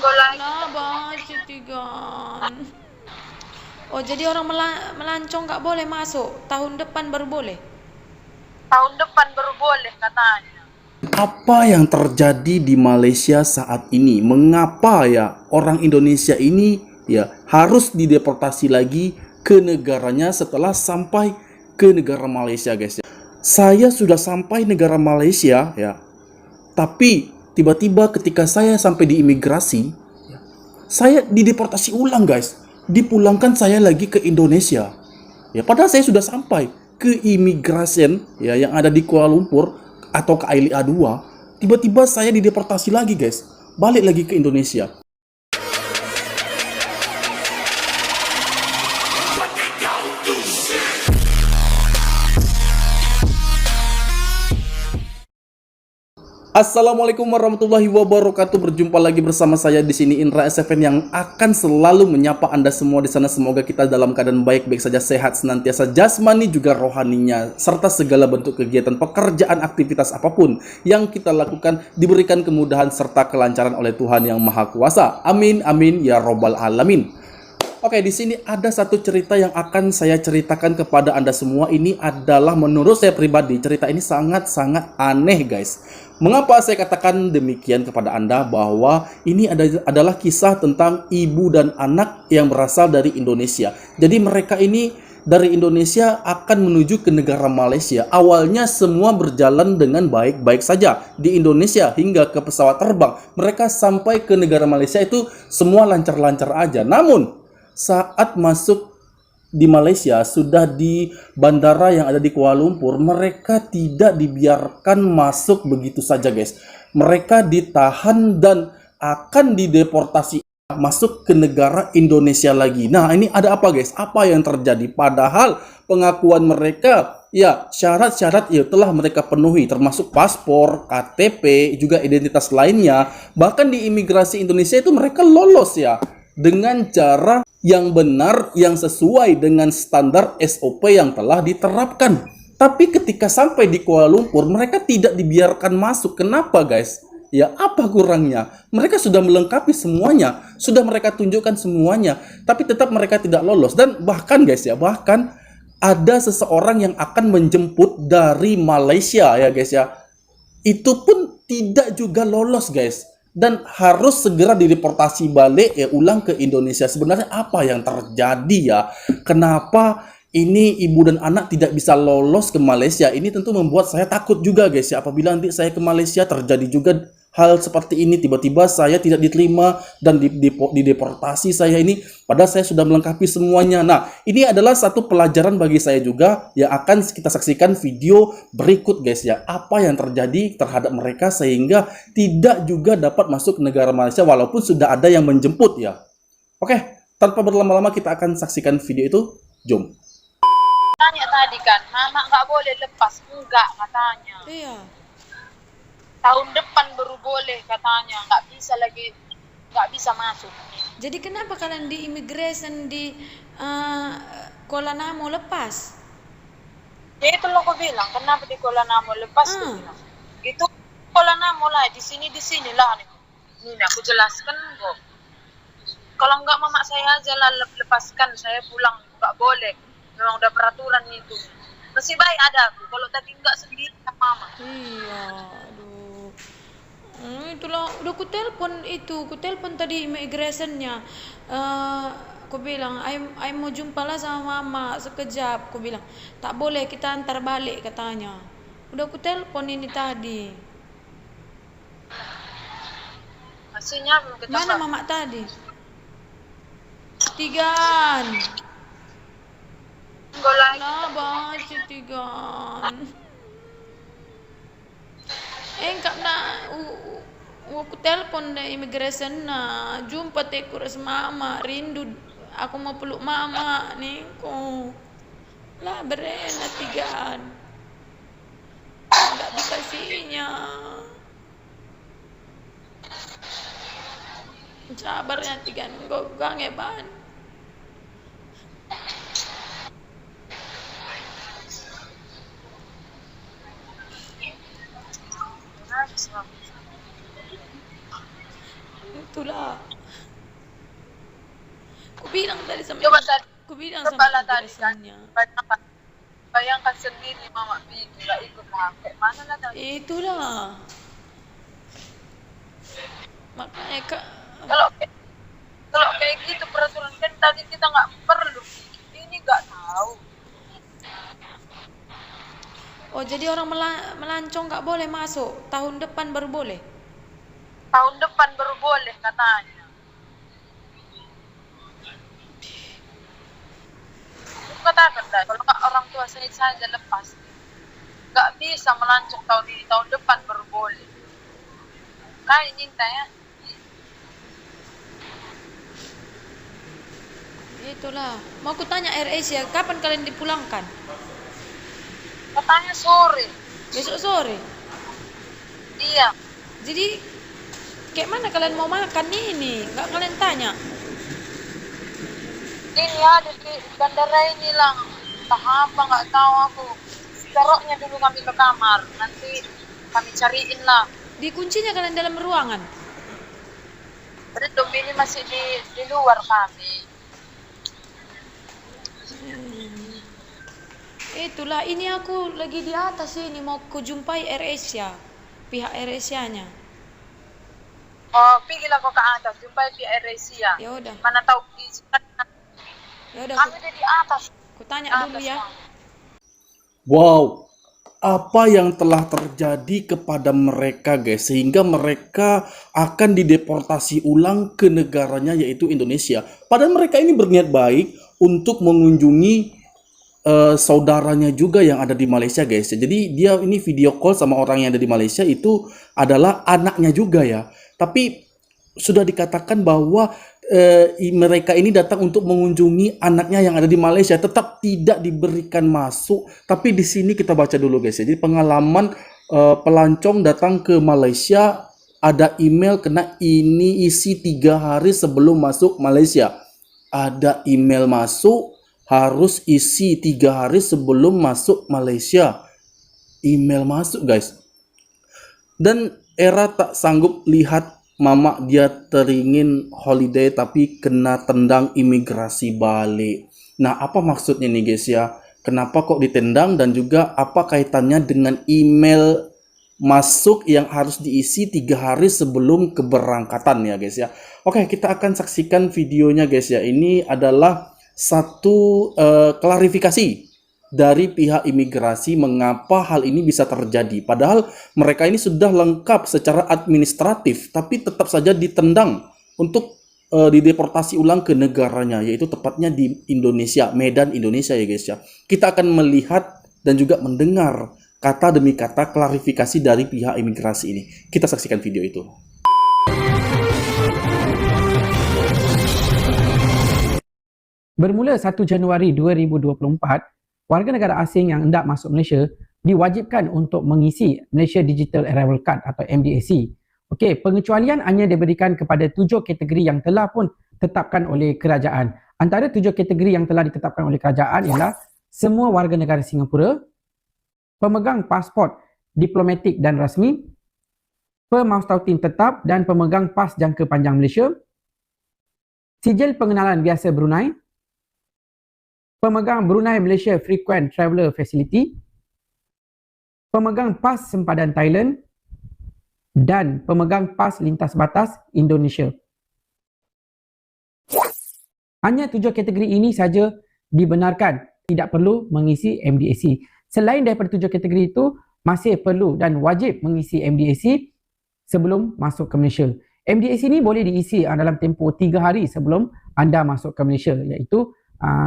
Kenapa Citigan? Oh, jadi orang melancong nggak boleh masuk. Tahun depan baru boleh. Tahun depan baru boleh katanya. Apa yang terjadi di Malaysia saat ini? Mengapa ya orang Indonesia ini ya harus dideportasi lagi ke negaranya setelah sampai ke negara Malaysia, guys ya. Saya sudah sampai negara Malaysia ya. Tapi tiba-tiba ketika saya sampai di imigrasi, saya dideportasi ulang, guys. Dipulangkan saya lagi ke Indonesia. Ya, padahal saya sudah sampai ke imigrasi ya yang ada di Kuala Lumpur atau ke AILA 2. Tiba-tiba saya dideportasi lagi, guys. Balik lagi ke Indonesia. Assalamualaikum warahmatullahi wabarakatuh. Berjumpa lagi bersama saya di sini Indra SFN yang akan selalu menyapa Anda semua di sana. Semoga kita dalam keadaan baik-baik saja, sehat senantiasa jasmani juga rohaninya, serta segala bentuk kegiatan, pekerjaan, aktivitas apapun yang kita lakukan diberikan kemudahan serta kelancaran oleh Tuhan yang Maha Kuasa. Amin amin ya robbal alamin. Oke, di sini ada satu cerita yang akan saya ceritakan kepada Anda semua. Ini adalah menurut saya pribadi, cerita ini sangat-sangat aneh, guys. Mengapa saya katakan demikian kepada Anda? Bahwa ini adalah kisah tentang ibu dan anak yang berasal dari Indonesia. Jadi mereka ini dari Indonesia akan menuju ke negara Malaysia. Awalnya semua berjalan dengan baik-baik saja di Indonesia hingga ke pesawat terbang. Mereka sampai ke negara Malaysia itu semua lancar-lancar aja. Namun saat masuk di Malaysia, sudah di bandara yang ada di Kuala Lumpur, mereka tidak dibiarkan masuk begitu saja, guys. Mereka ditahan dan akan dideportasi masuk ke negara Indonesia lagi. Nah, ini ada apa, guys? Apa yang terjadi? Padahal pengakuan mereka, ya, syarat-syarat ya telah mereka penuhi, termasuk paspor, KTP, juga identitas lainnya. Bahkan di imigrasi Indonesia itu mereka lolos ya, dengan cara yang benar, yang sesuai dengan standar SOP yang telah diterapkan. Tapi ketika sampai di Kuala Lumpur, mereka tidak dibiarkan masuk. Kenapa, guys? Ya, apa kurangnya? Mereka sudah melengkapi semuanya, sudah mereka tunjukkan semuanya, tapi tetap mereka tidak lolos. Dan bahkan, guys ya, bahkan ada seseorang yang akan menjemput dari Malaysia ya, guys ya. Itu pun tidak juga lolos, guys, dan harus segera dideportasi balik ya ulang ke Indonesia. Sebenarnya apa yang terjadi ya? Kenapa ini ibu dan anak tidak bisa lolos ke Malaysia? Ini tentu membuat saya takut juga, guys ya. Apabila nanti saya ke Malaysia terjadi juga hal seperti ini, tiba-tiba saya tidak diterima dan dideportasi saya ini, padahal saya sudah melengkapi semuanya. Nah, ini adalah satu pelajaran bagi saya juga yang akan kita saksikan video berikut, guys ya. Apa yang terjadi terhadap mereka sehingga tidak juga dapat masuk ke negara Malaysia walaupun sudah ada yang menjemput ya. Oke, tanpa berlama-lama kita akan saksikan video itu. Jom. Tanya tadi kan, mama nggak boleh lepas. Enggak katanya. Iya. Tahun depan baru boleh katanya. Nggak bisa masuk. Jadi kenapa kalian di immigration di Kuala Namu lepas? Ya itu lo aku bilang, kenapa di Kuala Namu lepas tuh bilang. Itu Kuala Namu lah, di sini lah nih. Ini aku jelaskan kok. Kalau nggak mama saya aja lah lepaskan, saya pulang. Nggak boleh. Memang udah peraturan itu. Masih baik ada aku. Kalau tadi nggak sendiri sama mama. Iya, aduh. Itulah udah ku telepon tadi immigrationnya. Aku bilang, I mau jumpa lah sama mama sekejap. Aku bilang, tak boleh kita antar balik katanya. Udah ku telepon ini tadi. Hasilnya belum ketemu. Mana mama tadi? Tigan. Enggak lagi. Kenapa Tigan? Enggak nak. Aku telepon deh immigration na jumpa tekur mama rindu aku mau peluk mama nih kok lah berena Tigan nggak dikasihnya sabarnya Tigan gue gangeban Itulah. Ku bilang tadi sama Coba tadi, ku bilang coba sama lah tadi kan. imigrasinya. Bayangkan sendiri mama pergi lah ikut lah. Kayak mana lah tadi. Itulah. Makanya Kak, Kalau kalau kayak gitu peraturan kan tadi kita nggak perlu. Ini nggak tahu. oh jadi orang melancong nggak boleh masuk, tahun depan baru boleh. Tahun depan baru boleh katanya. Aku katakan dah, kalau nggak orang tua saya saja lepas. Nggak bisa melancong tahun ini, tahun depan baru boleh. Kayak Ninta ya. Itulah. Mau ku tanya AirAsia, kapan kalian dipulangkan? Katanya sore. Besok sore. Iya. Jadi kayak mana kalian mau makan ini? Nggak kalian tanya? Ini ada di bandara ini lang. Entah apa nggak tahu aku. Taruhnya dulu kami ke kamar. Nanti kami cariin lah. Dikuncinya kalian dalam ruangan? Belum, ini masih di luar kami. Itulah, ini aku lagi di atas ini mau ku jumpai AirAsia, pihak AirAsia-nya. Oh, pergilah kau ke atas. Jumpai di AirAsia. Ya udah. Mana tahu di Ya udah, kami udah di atas. ku tanya dulu Atas, ya. Bang. Wow, apa yang telah terjadi kepada mereka guys, sehingga mereka akan dideportasi ulang ke negaranya yaitu Indonesia. Padahal mereka ini berniat baik untuk mengunjungi saudaranya juga yang ada di Malaysia guys. Jadi dia ini video call sama orang yang ada di Malaysia, itu adalah anaknya juga ya. Tapi sudah dikatakan bahwa mereka ini datang untuk mengunjungi anaknya yang ada di Malaysia, tetap tidak diberikan masuk. Tapi di sini kita baca dulu guys. Jadi pengalaman pelancong datang ke Malaysia, ada email kena ini isi 3 hari sebelum masuk Malaysia. Ada email masuk, harus isi 3 hari sebelum masuk Malaysia. Email masuk guys. Dan Era tak sanggup lihat mama dia teringin holiday tapi kena tendang imigrasi balik. Nah, apa maksudnya nih guys ya? Kenapa kok ditendang dan juga apa kaitannya dengan email masuk yang harus diisi 3 hari sebelum keberangkatan ya guys ya? Oke, kita akan saksikan videonya guys ya. Ini adalah satu klarifikasi dari pihak imigrasi mengapa hal ini bisa terjadi. Padahal mereka ini sudah lengkap secara administratif, tapi tetap saja ditendang untuk dideportasi ulang ke negaranya, yaitu tepatnya di Indonesia, Medan, Indonesia ya guys ya. Kita akan melihat dan juga mendengar kata demi kata klarifikasi dari pihak imigrasi ini. Kita saksikan video itu. Bermula 1 Januari 2024, warga negara asing yang hendak masuk Malaysia diwajibkan untuk mengisi Malaysia Digital Arrival Card atau MDAC. Okey, pengecualian hanya diberikan kepada 7 kategori yang telah pun ditetapkan oleh kerajaan. Antara 7 kategori yang telah ditetapkan oleh kerajaan ialah semua warga negara Singapura, pemegang pasport diplomatik dan rasmi, pemaustautin tetap dan pemegang pas jangka panjang Malaysia, sijil pengenalan biasa Brunei, pemegang Brunei Malaysia Frequent Traveller Facility, pemegang pas sempadan Thailand, dan pemegang pas lintas batas Indonesia. Hanya 7 kategori ini saja dibenarkan tidak perlu mengisi MDAC. Selain daripada 7 kategori itu, masih perlu dan wajib mengisi MDAC sebelum masuk ke Malaysia. MDAC ini boleh diisi dalam tempoh 3 hari sebelum anda masuk ke Malaysia, iaitu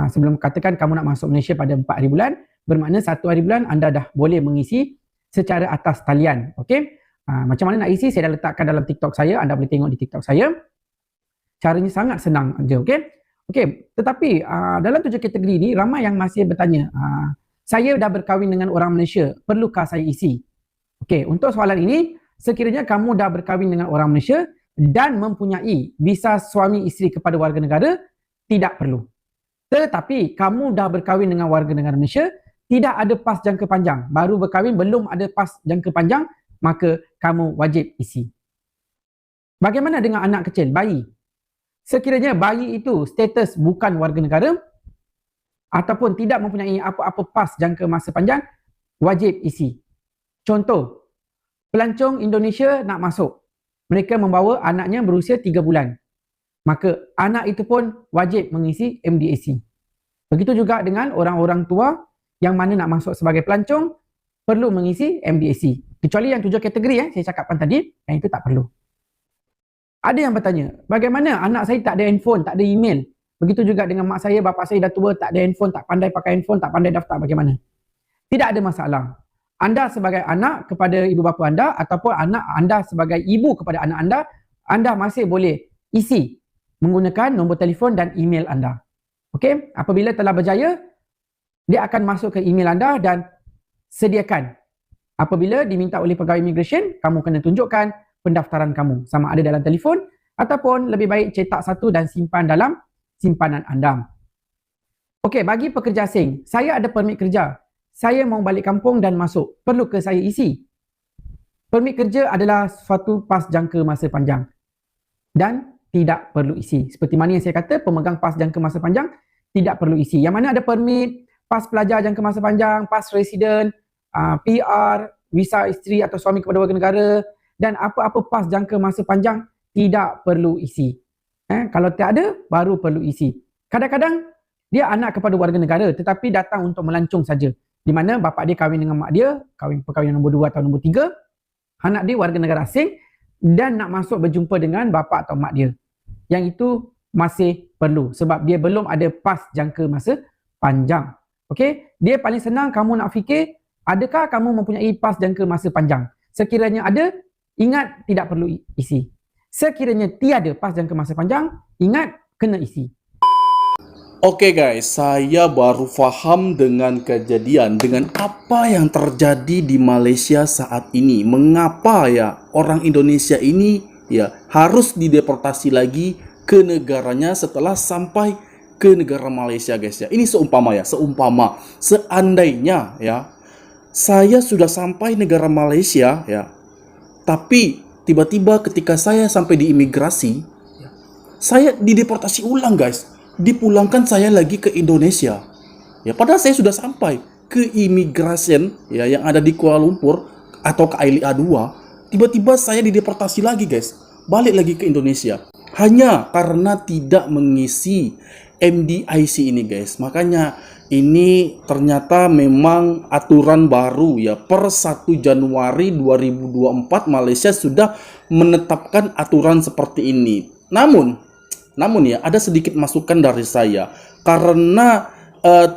sebelum katakan kamu nak masuk Malaysia pada 4 hari bulan, bermakna 1 hari bulan anda dah boleh mengisi secara atas talian. Okey? Macam mana nak isi, saya dah letakkan dalam TikTok saya, anda boleh tengok di TikTok saya. Caranya sangat senang je, okey? Okey, tetapi dalam 7 kategori ini ramai yang masih bertanya, saya dah berkahwin dengan orang Malaysia, perlukah saya isi? Okey, untuk soalan ini, sekiranya kamu dah berkahwin dengan orang Malaysia dan mempunyai visa suami isteri kepada warga negara, tidak perlu. Tetapi kamu dah berkahwin dengan warga negara Malaysia, tidak ada pas jangka panjang, baru berkahwin belum ada pas jangka panjang, maka kamu wajib isi. Bagaimana dengan anak kecil, bayi? Sekiranya bayi itu status bukan warga negara ataupun tidak mempunyai apa-apa pas jangka masa panjang, wajib isi. Contoh, pelancong Indonesia nak masuk. Mereka membawa anaknya berusia 3 bulan. Maka anak itu pun wajib mengisi MDAC. Begitu juga dengan orang-orang tua yang mana nak masuk sebagai pelancong perlu mengisi MDAC. Kecuali yang 7 kategori saya cakapkan tadi, yang itu tak perlu. Ada yang bertanya, bagaimana anak saya tak ada handphone, tak ada email? Begitu juga dengan mak saya, bapa saya dah tua, tak ada handphone, tak pandai pakai handphone, tak pandai daftar, bagaimana? Tidak ada masalah. Anda sebagai anak kepada ibu bapa anda ataupun anak anda sebagai ibu kepada anak anda masih boleh isi menggunakan nombor telefon dan email anda. Okey, apabila telah berjaya, dia akan masuk ke email anda dan sediakan. Apabila diminta oleh pegawai immigration, kamu kena tunjukkan pendaftaran kamu, sama ada dalam telefon ataupun lebih baik cetak satu dan simpan dalam simpanan anda. Okey, bagi pekerja asing, saya ada permit kerja. Saya mau balik kampung dan masuk. Perlu ke saya isi? Permit kerja adalah suatu pas jangka masa panjang dan tidak perlu isi. Seperti mana yang saya kata, pemegang pas jangka masa panjang tidak perlu isi. Yang mana ada permit, pas pelajar jangka masa panjang, pas resident, PR, visa isteri atau suami kepada warga negara dan apa-apa pas jangka masa panjang tidak perlu isi. Kalau tiada, baru perlu isi. Kadang-kadang dia anak kepada warga negara tetapi datang untuk melancong saja. Di mana bapa dia kahwin dengan mak dia, perkahwinan nombor 2 atau nombor 3, anak dia warga negara asing dan nak masuk berjumpa dengan bapa atau mak dia. Yang itu masih perlu sebab dia belum ada pas jangka masa panjang. Okey, dia paling senang kamu nak fikir, adakah kamu mempunyai pas jangka masa panjang? Sekiranya ada, ingat tidak perlu isi. Sekiranya tiada pas jangka masa panjang, ingat kena isi. Oke guys, saya baru faham dengan kejadian, dengan apa yang terjadi di Malaysia saat ini. Mengapa ya orang Indonesia ini ya harus dideportasi lagi ke negaranya setelah sampai ke negara Malaysia guys ya. Ini seumpama seandainya ya saya sudah sampai negara Malaysia ya, tapi tiba-tiba ketika saya sampai di imigrasi, saya dideportasi ulang guys. Dipulangkan saya lagi ke Indonesia. Ya, padahal saya sudah sampai ke immigration ya yang ada di Kuala Lumpur atau ke ILIA 2, tiba-tiba saya dideportasi lagi guys. Balik lagi ke Indonesia. Hanya karena tidak mengisi MDIC ini guys. Makanya ini ternyata memang aturan baru ya. Per 1 Januari 2024 Malaysia sudah menetapkan aturan seperti ini. Namun ya ada sedikit masukan dari saya karena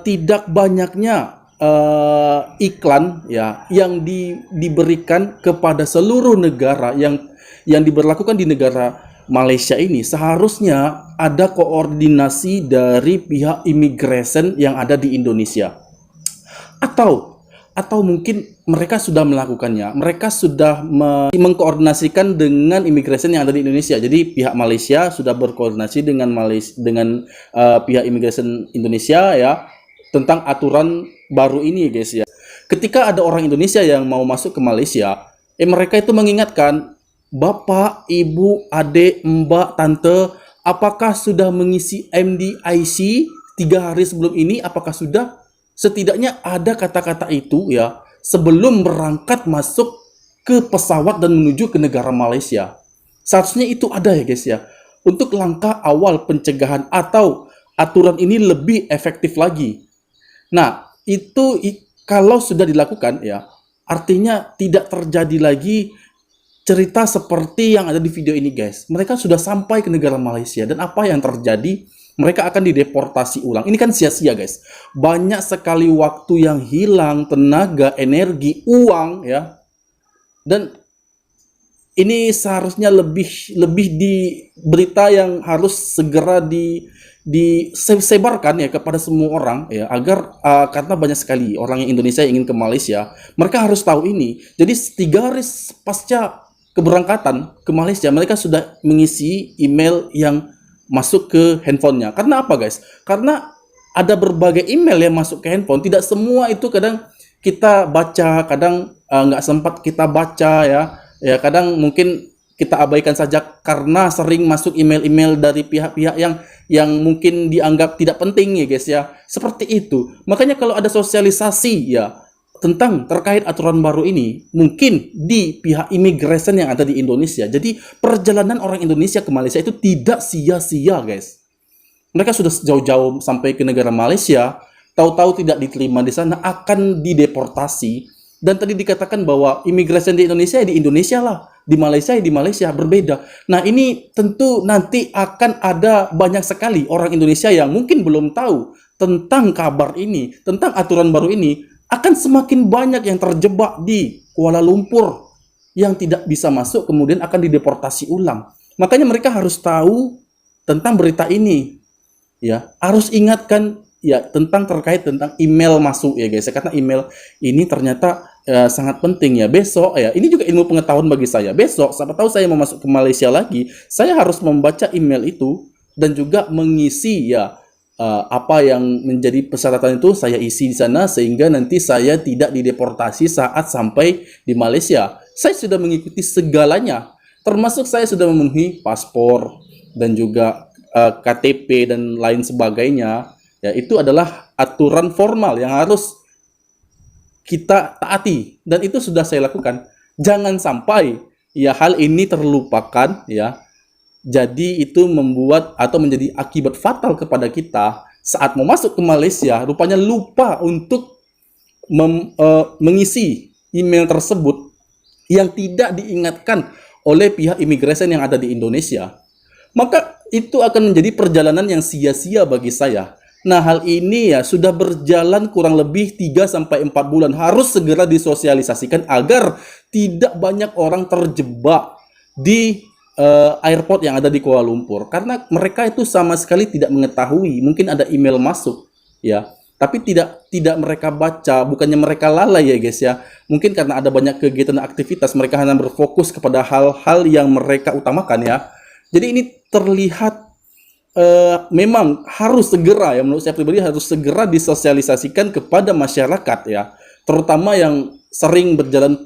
tidak banyaknya iklan ya yang diberikan kepada seluruh negara yang diberlakukan di negara Malaysia ini. Seharusnya ada koordinasi dari pihak immigration yang ada di Indonesia. Atau mungkin mereka sudah melakukannya. Mereka sudah mengkoordinasikan dengan immigration yang ada di Indonesia. Jadi pihak Malaysia sudah berkoordinasi dengan pihak immigration Indonesia ya tentang aturan baru ini guys ya. Ketika ada orang Indonesia yang mau masuk ke Malaysia, mereka itu mengingatkan, Bapak, Ibu, Adik, Mbak, Tante, apakah sudah mengisi MDIC 3 hari sebelum ini? Apakah sudah? Setidaknya ada kata-kata itu ya sebelum berangkat masuk ke pesawat dan menuju ke negara Malaysia. Seharusnya itu ada ya guys ya. Untuk langkah awal pencegahan atau aturan ini lebih efektif lagi. Nah, itu kalau sudah dilakukan ya, artinya tidak terjadi lagi cerita seperti yang ada di video ini guys. Mereka sudah sampai ke negara Malaysia dan apa yang terjadi? Mereka akan dideportasi ulang. Ini kan sia-sia guys. Banyak sekali waktu yang hilang, tenaga, energi, uang ya. Dan ini seharusnya lebih di berita yang harus segera disebarkan ya kepada semua orang ya, agar karena banyak sekali orang yang Indonesia yang ingin ke Malaysia, mereka harus tahu ini. Jadi 3 hari pasca keberangkatan ke Malaysia, mereka sudah mengisi email yang masuk ke handphonenya. Karena apa guys? Karena ada berbagai email yang masuk ke handphone. Tidak semua itu kadang kita baca, kadang nggak sempat kita baca ya. Ya kadang mungkin kita abaikan saja karena sering masuk email-email dari pihak-pihak yang mungkin dianggap tidak penting ya guys ya. Seperti itu. Makanya kalau ada sosialisasi ya tentang terkait aturan baru ini mungkin di pihak immigration yang ada di Indonesia. Jadi perjalanan orang Indonesia ke Malaysia itu tidak sia-sia guys. Mereka sudah jauh-jauh sampai ke negara Malaysia, tahu-tahu tidak diterima di sana akan dideportasi. Dan tadi dikatakan bahwa immigration di Indonesia ya di Indonesia lah, di Malaysia ya di Malaysia, berbeda. Nah ini tentu nanti akan ada banyak sekali orang Indonesia yang mungkin belum tahu tentang kabar ini, tentang aturan baru ini, akan semakin banyak yang terjebak di Kuala Lumpur yang tidak bisa masuk kemudian akan dideportasi ulang. Makanya mereka harus tahu tentang berita ini. Ya, harus ingatkan ya terkait tentang email masuk ya guys. Karena email ini ternyata sangat penting ya. Besok ya, ini juga ilmu pengetahuan bagi saya. Besok siapa tahu saya mau masuk ke Malaysia lagi, saya harus membaca email itu dan juga mengisi ya apa yang menjadi persyaratan itu saya isi di sana sehingga nanti saya tidak dideportasi saat sampai di Malaysia. Saya sudah mengikuti segalanya, termasuk saya sudah memenuhi paspor dan juga KTP dan lain sebagainya. Ya, itu adalah aturan formal yang harus kita taati dan itu sudah saya lakukan. Jangan sampai ya hal ini terlupakan ya. Jadi itu membuat atau menjadi akibat fatal kepada kita saat mau masuk ke Malaysia, rupanya lupa untuk mengisi email tersebut yang tidak diingatkan oleh pihak imigrasi yang ada di Indonesia. Maka itu akan menjadi perjalanan yang sia-sia bagi saya. Nah, hal ini ya sudah berjalan kurang lebih 3-4 bulan. Harus segera disosialisasikan agar tidak banyak orang terjebak di airport yang ada di Kuala Lumpur. Karena mereka itu sama sekali tidak mengetahui. Mungkin ada email masuk, ya. Tapi tidak mereka baca. Bukannya mereka lalai ya guys ya. Mungkin karena ada banyak kegiatan dan aktivitas, mereka hanya berfokus kepada hal-hal yang mereka utamakan ya. Jadi ini terlihat memang harus segera ya, menurut saya pribadi harus segera disosialisasikan kepada masyarakat ya, terutama yang sering berjalan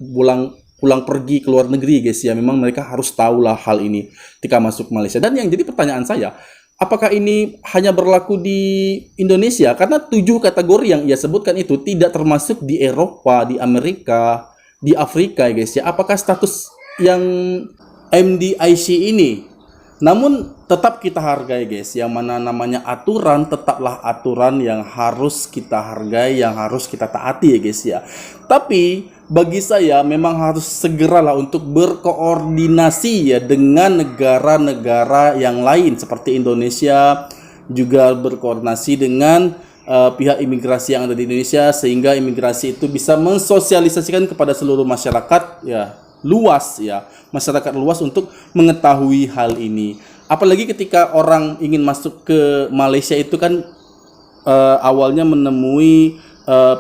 pulang pergi ke luar negeri guys ya. Memang mereka harus tahulah hal ini ketika masuk Malaysia. Dan yang jadi pertanyaan saya, apakah ini hanya berlaku di Indonesia? Karena 7 kategori yang ia sebutkan itu tidak termasuk di Eropa, di Amerika, di Afrika ya guys ya. Apakah status yang MDIC ini? Namun tetap kita hargai guys, yang mana namanya aturan tetaplah aturan yang harus kita hargai, yang harus kita taati ya guys ya. Tapi bagi saya memang harus segeralah untuk berkoordinasi ya dengan negara-negara yang lain seperti Indonesia, juga berkoordinasi dengan pihak imigrasi yang ada di Indonesia sehingga imigrasi itu bisa mensosialisasikan kepada seluruh masyarakat ya, luas ya, masyarakat luas untuk mengetahui hal ini. Apalagi ketika orang ingin masuk ke Malaysia itu kan awalnya menemui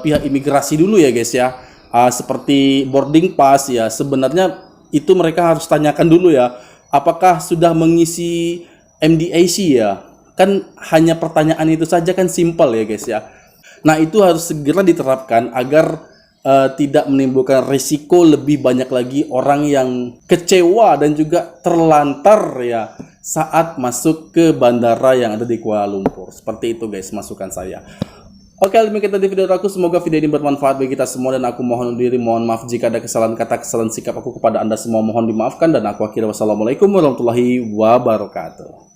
pihak imigrasi dulu ya guys ya, seperti boarding pass ya. Sebenarnya itu mereka harus tanyakan dulu ya, apakah sudah mengisi MDAC ya. Kan hanya pertanyaan itu saja kan simpel ya guys ya. Nah itu harus segera diterapkan agar tidak menimbulkan risiko lebih banyak lagi orang yang kecewa dan juga terlantar ya saat masuk ke bandara yang ada di Kuala Lumpur. Seperti itu guys masukan saya. Oke, demikian tadi video aku. Semoga video ini bermanfaat bagi kita semua dan aku mohon diri mohon maaf jika ada kesalahan kata, kesalahan sikap aku kepada Anda semua mohon dimaafkan dan aku akhiri wassalamualaikum warahmatullahi wabarakatuh.